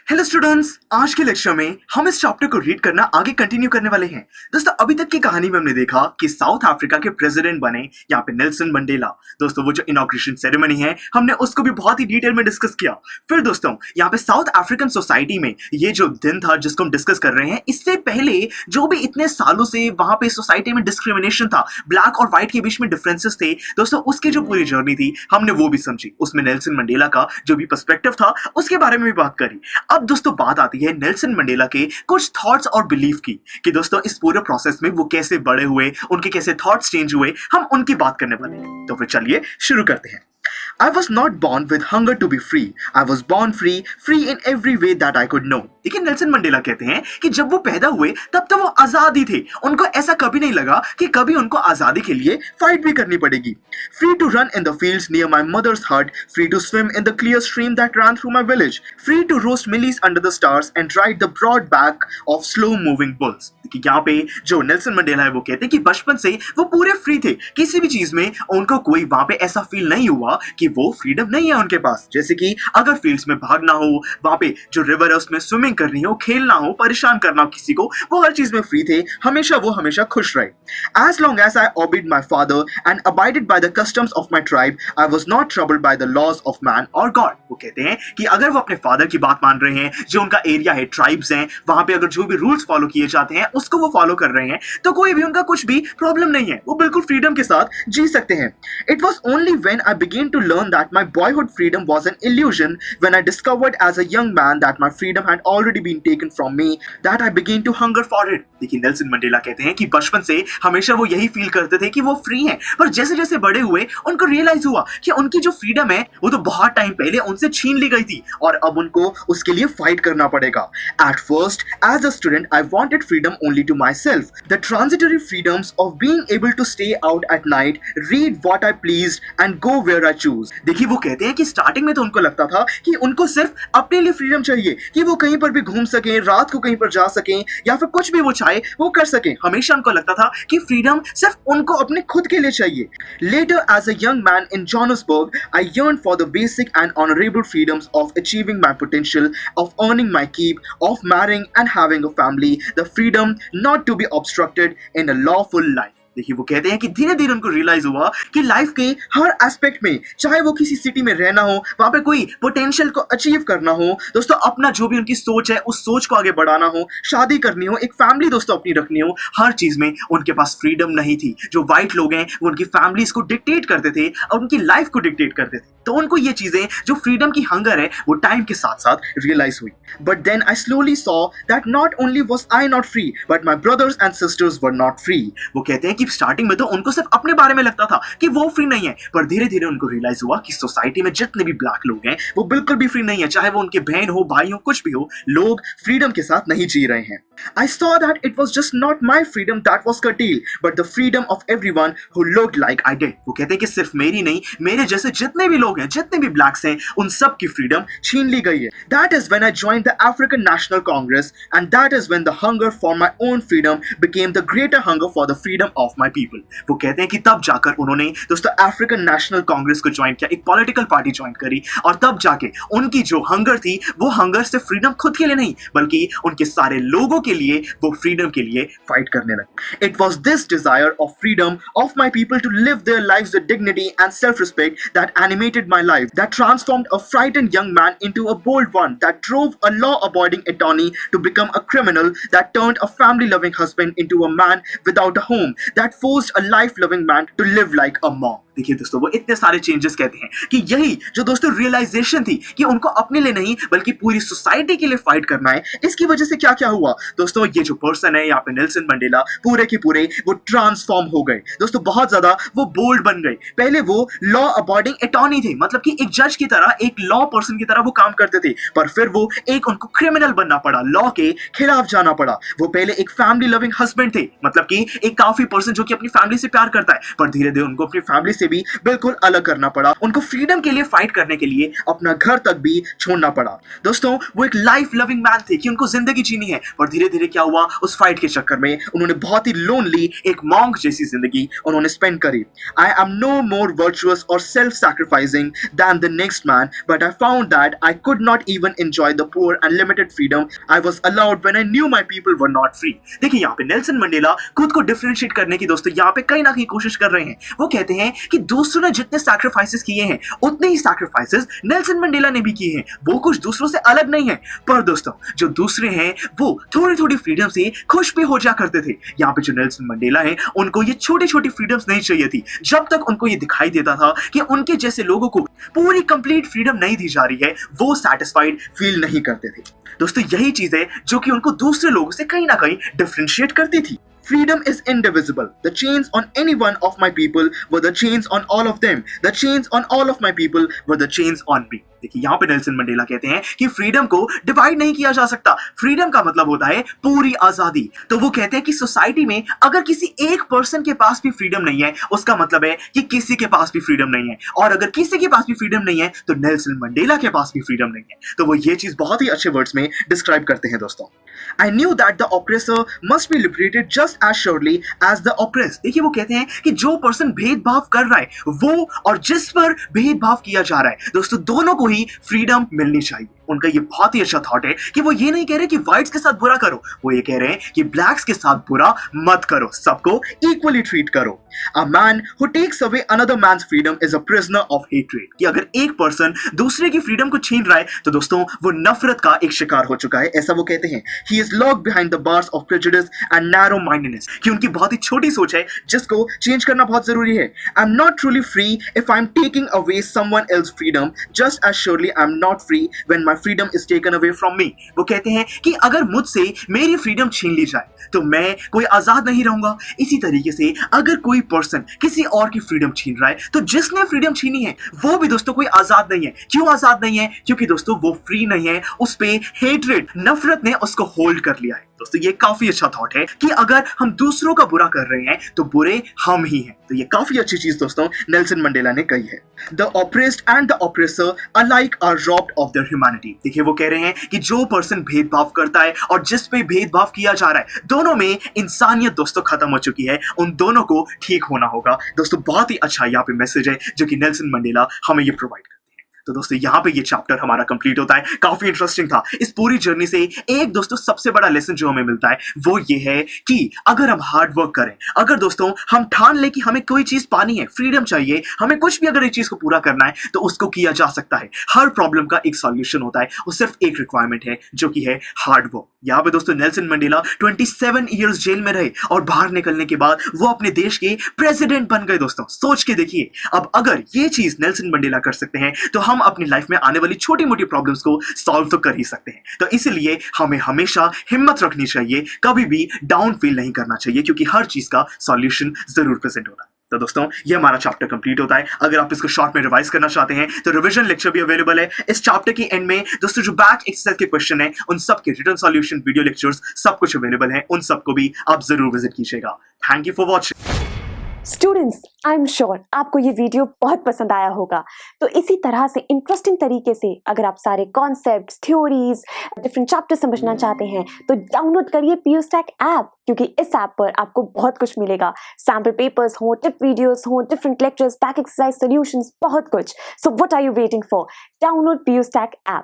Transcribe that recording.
Hello students, आज के lecture में हम इस चैप्टर को रीड करना आगे कंटिन्यू करने वाले हैं। दोस्तों, अभी तक की कहानी में हमने देखा कि साउथ अफ्रीका के प्रेसिडेंट बने यहाँ पे नेल्सन मंडेला। दोस्तों, वो जो इनॉग्रेशन सेरेमनी है हमने उसको भी बहुत ही डिटेल में डिस्कस किया। फिर दोस्तों, यहाँ पे साउथ अफ्रीकन सोसाइटी में ये जो दिन था जिसको हम डिस्कस कर रहे हैं, इससे पहले जो भी इतने सालों से वहां पे सोसाइटी में डिस्क्रिमिनेशन था, ब्लैक और व्हाइट के बीच में डिफरेंसेस थे, दोस्तों उसकी जो पूरी जर्नी थी हमने वो भी समझी। उसमें नेल्सन मंडेला का जो भी पर्सपेक्टिव था उसके बारे में भी बात करी। अब दोस्तों बात आती है नेल्सन मंडेला के कुछ थॉट्स और बिलीफ की कि दोस्तों इस पूरे प्रोसेस में वो कैसे बड़े हुए, उनके कैसे थॉट्स चेंज हुए, हम उनकी बात करने वाले हैं। तो फिर चलिए शुरू करते हैं। I was not born with hunger to be free. I was born free, free in every way that I could know. देखिए, नेल्सन मंडेला कहते हैं कि जब वो पैदा हुए तब तो वो आजाद ही थे। उनको ऐसा कभी नहीं लगा कि कभी उनको आजादी के लिए फाइट भी करनी पड़ेगी। Free to run in the fields near my mother's hut, free to swim in the clear stream that ran through my village, free to roast millies under the stars and ride the broad back of slow-moving bulls. देखिए, यहाँ पे जो Nelson Mandela है वो कहते हैं कि बचपन से वो पूरे फ्री थे। किसी भी चीज में उनको कोई वहां पे ऐसा फील नहीं हुआ कि वो फ्रीडम नहीं है उनके पास। जैसे कि अगर फील्ड्स में भागना हो, वहां पे जो रिवर है उसमें स्विमिंग करनी हो, खेलना हो, परेशान करना हो किसी को, वो हर चीज में फ्री थे। हमेशा खुश रहे। As long as I obeyed my father and abided by the customs of my tribe, I was not troubled by the laws of man or God. वो कहते हैं कि अगर वो अपने फादर की बात मान रहे हैं, जो उनका एरिया है, ट्राइब्स हैं, वहां पे अगर जो भी रूल्स फॉलो किए जाते हैं उसको वो फॉलो कर रहे हैं, तो कोई भी उनका कुछ भी प्रॉब्लम नहीं है। वो बिल्कुल फ्रीडम के साथ जी सकते हैं। It was only when I began to learn that my boyhood freedom was an illusion, when I discovered as a young man that my freedom had already been taken from me, that I began to hunger for it. देखिए, Nelson Mandela कहते हैं कि बचपन से हमेशा वो यही feel करते थे कि वो फ्री हैं, पर जैसे जैसे बड़े हुए उनको रियलाइज हुआ कि उनकी जो फ्रीडम है वो तो बहुत टाइम पहले उनसे छीन ली गई थी और अब उनको उसके लिए फाइट करना पड़ेगा। At first, as a student, I wanted freedom only to myself, the transitory freedoms of being able to stay out at night, read what I pleased and go where I choose. देखिए, वो कहते हैं कि starting में तो उनको लगता था कि उनको सिर्फ अपने लिए फ्रीडम चाहिए, कि वो कहीं पर भी घूम सकें, रात को कहीं पर जा सकें, या फिर कुछ भी वो चाहे वो कर सकें। हमेशा उनको लगता था कि फ्रीडम सिर्फ उनको अपने खुद के लिए चाहिए। Later, as a young man in Johannesburg, I yearned for the basic and honorable freedoms of achieving my potential, of earning my keep, of marrying and having a family, the freedom not to be obstructed in a lawful life. देखिए, वो कहते हैं कि धीरे धीरे उनको realise हुआ कि लाइफ के हर एस्पेक्ट में, चाहे वो किसी सिटी में रहना हो, वहां पे कोई पोटेंशियल को अचीव करना हो, दोस्तों अपना जो भी उनकी सोच है उस सोच को आगे बढ़ाना हो, शादी करनी हो, एक फैमिली दोस्तों अपनी रखनी हो, हर चीज में उनके पास फ्रीडम नहीं थी। जो व्हाइट लोग हैं वो उनकी फैमिलीज को डिक्टेट करते थे और उनकी लाइफ को डिक्टेट करते थे। तो उनको ये चीजें, जो फ्रीडम की हंगर है, वो टाइम के साथ साथ रियलाइज हुई। But then I slowly saw that not only was I not free, but my brothers and sisters were not free. वो कहते हैं कि स्टार्टिंग में तो उनको सिर्फ अपने बारे में लगता था कि वो फ्री नहीं है, पर धीरे धीरे उनको रियलाइज हुआ कि सोसाइटी में जितने भी ब्लैक लोग हैं वो बिल्कुल भी फ्री नहीं है। चाहे वो उनके बहन हो, भाई हो, कुछ भी हो, लोग फ्रीडम के साथ नहीं जी रहे हैं। I saw that it was just not my freedom that was curtailed, but the freedom of everyone who looked like I did. वो कहते हैं कि सिर्फ मेरी नहीं, मेरे जैसे जितने भी लोग हैं, जितने भी ब्लैक्स हैं, उन सब की फ्रीडम छीन ली गई है। That is when I joined the African National Congress, and that is when the hunger for my own freedom became the greater hunger for the freedom of my people. वो कहते हैं कि तब जाकर उन्होंने दोस्तों अफ्रीकन नेशनल कांग्रेस को join किया, एक पॉलिटिकल पार्टी ज्वाइन करी, और तब जाके उनकी जो हंगर थी वो हंगर सिर्फ फ्रीडम खुद के लिए नहीं, बल्कि उनके सारे लोगों के लिए, वो फ्रीडम के लिए फाइट करने लगे। It was this desire of freedom of my people to live their lives with dignity and self-respect that animated my life, that transformed a frightened young man into a bold one, that drove a law-abiding attorney to become a criminal, that turned a family-loving husband into a man without a home, that forced a life-loving man to live like a monk. देखिए दोस्तों, वो इतने सारे changes कहते हैं कि यही जो दोस्तों रियलाइजेशन थी कि उनको अपने लिए नहीं बल्कि पूरी सोसाइटी के लिए फाइट करना है, इसकी वजह से क्या क्या हुआ दोस्तों, ये जो पर्सन है यहाँ पे नेल्सन मंडेला, पूरे के पूरे वो ट्रांसफॉर्म हो गए। दोस्तों बहुत ज्यादा वो बोल्ड बन गए। पहले वो लॉ अबॉर्डिंग अटॉर्नी थे, मतलब कि एक जज की तरह, एक लॉ पर्सन की तरह वो काम करते थे, पर फिर वो एक उनको क्रिमिनल बनना पड़ा, लॉ के खिलाफ जाना पड़ा। वो पहले एक फैमिली लविंग हस्बैंड थे, मतलब कि एक काफी पर्सन जो कि अपनी फैमिली से प्यार करता है, पर धीरे धीरे उनको अपनी फैमिली से से भी बिल्कुल अलग करना पड़ा, उनको फ्रीडम के लिए फाइट करने के लिए अपना घर तक भी छोड़ना पड़ा। दोस्तों वो एक लाइफ लविंग मैन थे कि उनको जिंदगी जीनी है, और धीरे धीरे क्या हुआ, उस फाइट के चक्कर में उन्होंने बहुत ही लोनली एक मॉन्क जैसी जिंदगी उन्होंने स्पेंड करी। I am no more virtuous और self sacrificing than the next man, but I found that I could not even enjoy the poor and limited freedom I was allowed when I knew my people were not free. देखिए यहाँ पे Nelson Mandela खुद को differentiate करने की दोस्तों यहाँ पे कहीं ना कहीं कोशिश कर रहे हैं। वो कहते हैं कि दूसरों ने जितने सैक्रिफाइसेस किए हैं उतने ही सैक्रिफाइसेस नेल्सन मंडेला ने भी किए हैं। वो कुछ दूसरों से अलग नहीं है, पर दोस्तों जो दूसरे हैं वो थोड़ी थोड़ी फ्रीडम से खुश भी हो जा करते थे। यहाँ पे जो नेल्सन मंडेला है उनको ये छोटी छोटी फ्रीडम्स नहीं चाहिए थी। जब तक उनको ये दिखाई देता था कि उनके जैसे लोगों को पूरी कंप्लीट फ्रीडम नहीं दी जा रही है, वो सेटिस्फाइड फील नहीं करते थे। दोस्तों यही चीज है जो कि उनको दूसरे लोगों से कहीं ना कहीं डिफरेंशिएट करती थी। Freedom is indivisible. The chains on any one of my people were the chains on all of them. The chains on all of my people were the chains on me. देखिए यहाँ पे Nelson Mandela कहते हैं कि freedom को divide नहीं किया जा सकता। फ्रीडम का मतलब होता है पूरी आजादी। तो वो कहते हैं कि सोसाइटी में अगर किसी एक पर्सन के पास भी फ्रीडम नहीं है, उसका मतलब है कि किसी के पास भी फ्रीडम नहीं है, और अगर किसी के पास भी फ्रीडम नहीं है तो नेल्सन मंडेला के पास भी फ्रीडम नहीं है। तो वो ये चीज बहुत ही अच्छे वर्ड्स में डिस्क्राइब करते हैं दोस्तों। I knew that the oppressor must be liberated just as surely as the oppressed. देखिए वो कहते हैं कि जो पर्सन भेदभाव कर रहा है वो और जिस पर भेदभाव किया जा रहा है, दोस्तों दोनों को ही फ्रीडम मिलनी चाहिए। उनका ये बहुत ही अच्छा थॉट है कि वो ये नहीं कह रहे कि व्हाइट्स के साथ बुरा करो, वो ये कह रहे हैं कि ब्लैक्स के साथ बुरा मत करो, सबको इक्वली ट्रीट करो। A man who takes away another man's freedom is a prisoner of hatred. कि अगर एक पर्सन दूसरे की फ्रीडम को छीन रहा है तो दोस्तों वो नफरत का एक शिकार हो चुका है, ऐसा वो कहते हैं। He is locked behind the bars of prejudice and narrow mindedness. कि उनकी बहुत ही छोटी सोच है जिसको चेंज करना बहुत जरूरी है। I'm not truly free if I'm taking away someone else's freedom, just as surely I'm not free when my freedom is taken away from me. वो कहते हैं कि अगर मुझसे मेरी फ्रीडम छीन ली जाए तो मैं कोई आजाद नहीं रहूंगा। इसी तरीके से अगर कोई पर्सन किसी और की फ्रीडम छीन रहा है तो जिसने फ्रीडम छीनी है वो भी दोस्तों कोई आजाद नहीं है। क्यों आजाद नहीं है? क्योंकि दोस्तों वो फ्री नहीं है, उस पे हेट्रेड, नफरत ने उसको होल्ड कर लिया है। दोस्तों ये काफी अच्छा थॉट है कि अगर हम दूसरों का बुरा कर रहे हैं तो बुरे हम ही हैं। तो ये काफी अच्छी चीज दोस्तों नेल्सन मंडेला ने कही है। The oppressed and the oppressor alike are robbed of their humanity. देखिए वो कह रहे हैं कि जो पर्सन भेदभाव करता है और जिस पे भेदभाव किया जा रहा है, दोनों में इंसानियत दोस्तों खत्म हो चुकी है, उन दोनों को ठीक होना होगा। दोस्तों बहुत ही अच्छा यहाँ पे मैसेज है जो कि नेल्सन मंडेला हमें ये प्रोवाइड करते हैं। तो दोस्तों यहाँ पे ये चैप्टर हमारा कंप्लीट होता है। काफी इंटरेस्टिंग था। इस पूरी जर्नी से एक दोस्तों सबसे बड़ा लेसन जो हमें मिलता है वो ये है कि अगर हम हार्ड वर्क करें, अगर दोस्तों हम ठान ले कि हमें कोई चीज पानी है, फ्रीडम चाहिए, हमें कुछ भी अगर एक चीज को पूरा करना है तो उसको किया जा सकता है। हर प्रॉब्लम का एक सॉल्यूशन होता है, वो सिर्फ एक रिक्वायरमेंट है जो कि है हार्ड वर्क। यहाँ पे दोस्तों नेल्सन मंडेला 27 ईयर्स जेल में रहे और बाहर निकलने के बाद वो अपने देश के प्रेसिडेंट बन गए। दोस्तों सोच के देखिए, अब अगर ये चीज नेल्सन मंडेला कर सकते हैं तो हम अपनी लाइफ में आने वाली छोटी मोटी प्रॉब्लम्स को सॉल्व तो कर ही सकते हैं। तो इसलिए हमें हमेशा हिम्मत रखनी चाहिए, कभी भी डाउन फील नहीं करना चाहिए, क्योंकि हर चीज का सॉल्यूशन जरूर प्रेजेंट होता है। तो दोस्तों ये हमारा चैप्टर कंप्लीट होता है। अगर आप इसको शॉर्ट में रिवाइज करना चाहते हैं तो रिवीजन लेक्चर भी अवेलेबल है। इस चैप्टर के एंड में दोस्तों जो बैक एक्सरसाइज के क्वेश्चन है उन सब के रिटन सॉल्यूशन, वीडियो लेक्चर्स सब कुछ अवेलेबल है, उन सबको भी आप जरूर विजिट कीजिएगा। Thank you for watching. Students, I am sure आपको ये वीडियो बहुत पसंद आया होगा। तो इसी तरह से इंटरेस्टिंग तरीके से अगर आप सारे कॉन्सेप्ट्स, थ्योरीज, डिफरेंट चैप्टर समझना चाहते हैं तो डाउनलोड करिए PUSTAC ऐप, क्योंकि इस ऐप पर आपको बहुत कुछ मिलेगा। सैम्पल पेपर्स हो, टिप वीडियोस हो, different lectures, back exercise solutions, बहुत कुछ। So what are you waiting for? Download PUSTAC app.